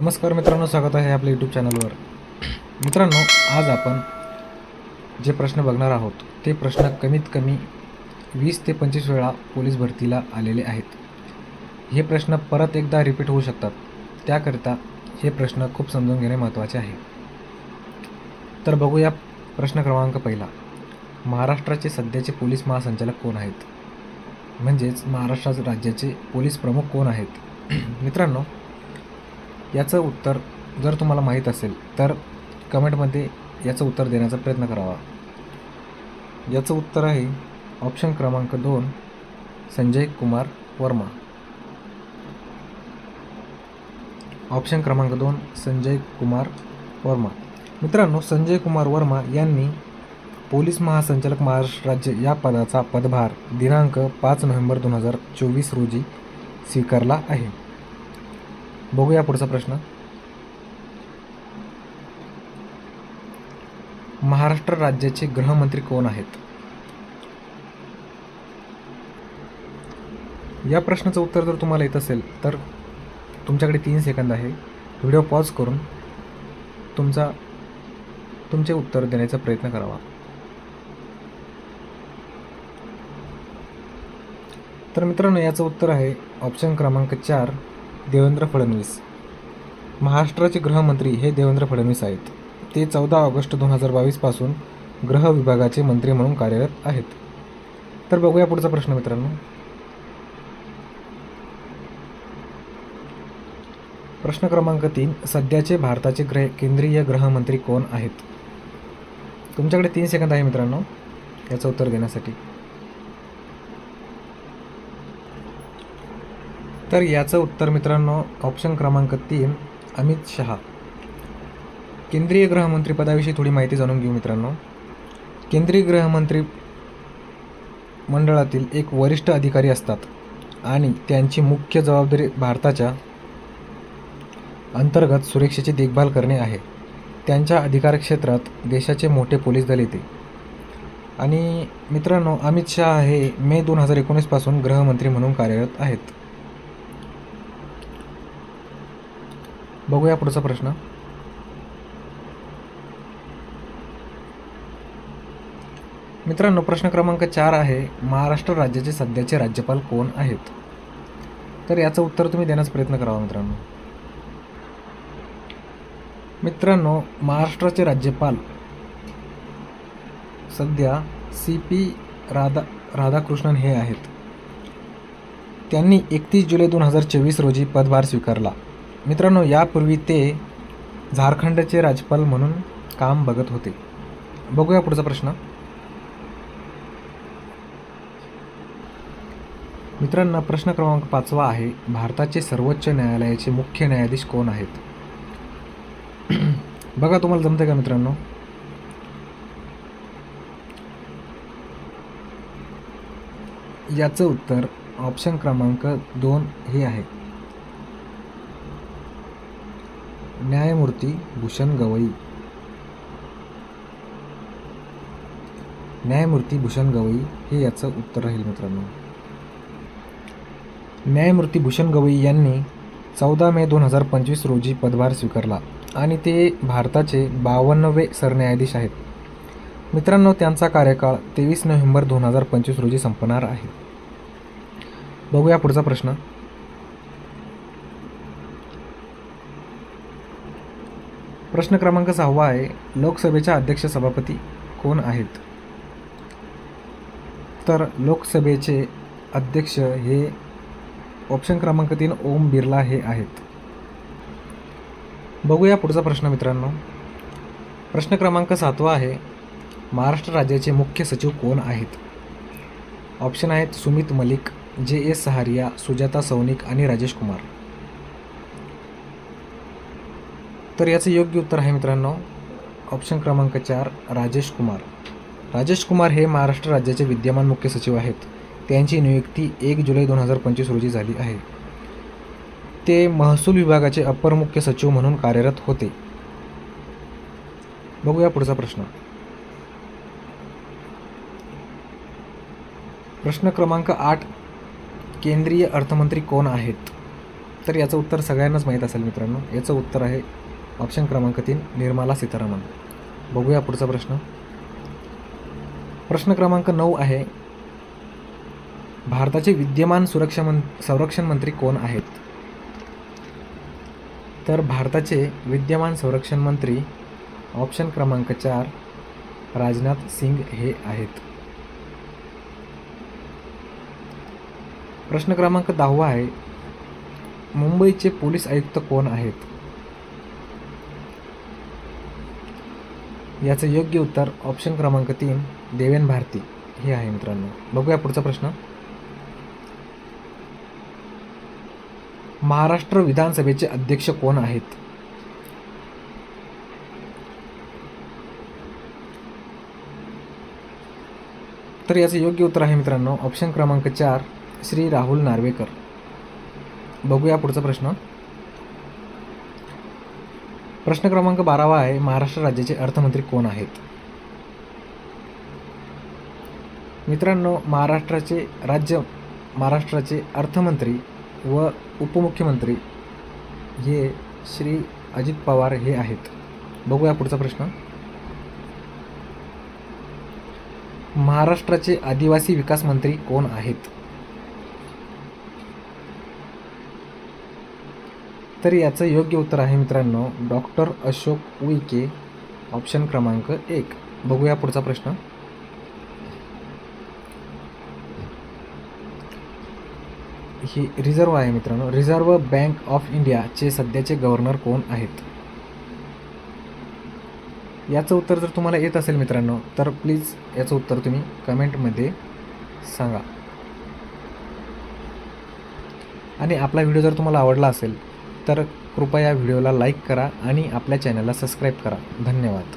नमस्कार मित्रांनो, स्वागत आहे आपल्या यूट्यूब चॅनलवर. मित्रांनो, आज आपण जे प्रश्न बघणार आहोत ते प्रश्न कमीत कमी 20 ते 25 वेळा पोलीस भरतीला आलेले आहेत. हे प्रश्न परत एकदा रिपीट होऊ शकतात, त्याकरिता हे प्रश्न खूप समजून घेणे महत्त्वाचे आहे. तर बघूया प्रश्न क्रमांक पहिला. महाराष्ट्राचे सध्याचे पोलीस महासंचालक कोण आहेत? म्हणजेच महाराष्ट्र राज्याचे पोलीस प्रमुख कोण आहेत? मित्रांनो, याचं उत्तर जर तुम्हाला माहीत असेल तर कमेंटमध्ये याचं उत्तर देण्याचा प्रयत्न करावा. याचं उत्तर आहे ऑप्शन क्रमांक 2, संजय कुमार वर्मा. ऑप्शन क्रमांक 2, संजय कुमार वर्मा. मित्रांनो, संजय कुमार वर्मा यांनी पोलीस महासंचालक महाराष्ट्र राज्य या पदाचा पदभार दिनांक 5 नोव्हेंबर 2024 रोजी स्वीकारला आहे. बघूया पुढचा प्रश्न. महाराष्ट्र राज्याचे गृहमंत्री कोण आहेत? या प्रश्नाचं उत्तर जर तुम्हाला येत असेल तर तुमच्याकडे 3 सेकंद आहे. व्हिडिओ पॉज करून तुमचे उत्तर देण्याचा प्रयत्न करावा. तर मित्रांनो, याचं उत्तर आहे ऑप्शन क्रमांक 4, देवेंद्र फडणवीस. महाराष्ट्राचे गृहमंत्री हे देवेंद्र फडणवीस आहेत. ते 14 ऑगस्ट 2022 पासून गृह विभागाचे मंत्री म्हणून कार्यरत आहेत. तर बघूया पुढचा प्रश्न मित्रांनो. प्रश्न क्रमांक 3, सध्याचे भारताचे केंद्रीय गृहमंत्री कोण आहेत? तुमच्याकडे 3 सेकंद आहे मित्रांनो याचं उत्तर देण्यासाठी. तर याचं उत्तर मित्रांनो ऑप्शन क्रमांक 3, अमित शहा. केंद्रीय गृहमंत्री पदाविषयी थोडी माहिती जाणून घेऊ मित्रांनो. केंद्रीय गृहमंत्री मंडळातील एक वरिष्ठ अधिकारी असतात आणि त्यांची मुख्य जबाबदारी भारताच्या अंतर्गत सुरक्षेची देखभाल करणे आहे. त्यांच्या अधिकारक्षेत्रात देशाचे मोठे पोलीस दल येते. आणि मित्रांनो, अमित शहा हे मे 2019 पासून गृहमंत्री म्हणून कार्यरत आहेत. बघूया पुढचा प्रश्न. मित्रांनो, प्रश्न क्रमांक 4 आहे, महाराष्ट्र राज्याचे सध्याचे राज्यपाल कोण आहेत? तर याचं उत्तर तुम्ही देण्याचा प्रयत्न करावा मित्रांनो. मित्रांनो, महाराष्ट्राचे राज्यपाल सध्या CP राधाकृष्णन हे आहेत. त्यांनी 31 जुलै 2024 रोजी पदभार स्वीकारला. मित्रांनो, यापूर्वी ते झारखंडचे राज्यपाल म्हणून काम बघत होते. बघूया पुढचा प्रश्न. मित्रांनो, प्रश्न क्रमांक 5 आहे, भारताचे सर्वोच्च न्यायालयाचे मुख्य न्यायाधीश कोण आहेत? बघा तुम्हाला जमते का मित्रांनो? याचं उत्तर ऑप्शन क्रमांक 2 हे आहे, न्यायमूर्ती भूषण गवई. न्यायमूर्ती भूषण गवई हे याचं उत्तर राहील मित्रांनो. न्यायमूर्ती भूषण गवई यांनी 14 मे 2025 रोजी पदभार स्वीकारला आणि ते भारताचे 52वे सरन्यायाधीश आहेत. मित्रांनो, त्यांचा कार्यकाळ 23 नोव्हेंबर 2025 रोजी संपणार आहे. बघूया पुढचा प्रश्न. प्रश्न क्रमांक 6 आहे, लोकसभेच्या अध्यक्ष सभापती कोण आहेत? तर लोकसभेचे अध्यक्ष हे ऑप्शन क्रमांक 3, ओम बिर्ला हे आहेत. बघूया पुढचा प्रश्न मित्रांनो. प्रश्न क्रमांक 7 आहे, महाराष्ट्र राज्याचे मुख्य सचिव कोण आहेत? ऑप्शन आहेत सुमित मलिक, JS सहारिया, सुजाता सौनिक आणि राजेश कुमार. तर याचं योग्य उत्तर आहे मित्रांनो ऑप्शन क्रमांक 4, राजेश कुमार. राजेश कुमार हे महाराष्ट्र राज्याचे विद्यमान मुख्य सचिव आहेत. त्यांची नियुक्ती 1 जुलै 2025 रोजी झाली आहे. ते महसूल विभागाचे अपर मुख्य सचिव म्हणून कार्यरत होते. बघूया पुढचा प्रश्न. प्रश्न क्रमांक 8, केंद्रीय अर्थमंत्री कोण आहेत? तर याचं उत्तर सगळ्यांनाच माहीत असेल मित्रांनो. याचं उत्तर आहे ऑप्शन क्रमांक 3 निर्मला सीतारामन. बघूया पुढचा प्रश्न. प्रश्न क्रमांक 9 आहे, भारताचे विद्यमान संरक्षण मंत्री कोण आहेत? तर भारताचे विद्यमान संरक्षण मंत्री ऑप्शन क्रमांक 4 राजनाथ सिंग हे आहेत. प्रश्न क्रमांक 10 आहे, मुंबईचे पोलीस आयुक्त कोण आहेत? याचं योग्य उत्तर ऑप्शन क्रमांक 3 देवेन भारती हे आहे मित्रांनो. बघूया पुढचा प्रश्न. महाराष्ट्र विधानसभेचे अध्यक्ष कोण आहेत? तर याचं योग्य उत्तर आहे मित्रांनो ऑप्शन क्रमांक 4 श्री राहुल नार्वेकर. बघूया पुढचा प्रश्न. प्रश्न क्रमांक 12 आहे, महाराष्ट्र राज्याचे अर्थमंत्री कोण आहेत? मित्रांनो, महाराष्ट्राचे अर्थमंत्री व उपमुख्यमंत्री हे श्री अजित पवार हे आहेत. बघूया पुढचा प्रश्न. महाराष्ट्राचे आदिवासी विकास मंत्री कोण आहेत? तर याचं योग्य उत्तर आहे मित्रांनो डॉक्टर अशोक उईके, ऑप्शन क्रमांक 1. बघूया पुढचा प्रश्न. ही रिझर्व्ह आहे मित्रांनो. रिझर्व्ह बँक ऑफ इंडियाचे सध्याचे गव्हर्नर कोण आहेत? याचं उत्तर जर तुम्हाला येत असेल मित्रांनो तर प्लीज याचं उत्तर तुम्ही कमेंटमध्ये सांगा. आणि आपला व्हिडिओ जर तुम्हाला आवडला असेल तर कृपया व्हिडिओला लाईक करा आणि आपल्या चॅनलला सबस्क्राईब करा. धन्यवाद.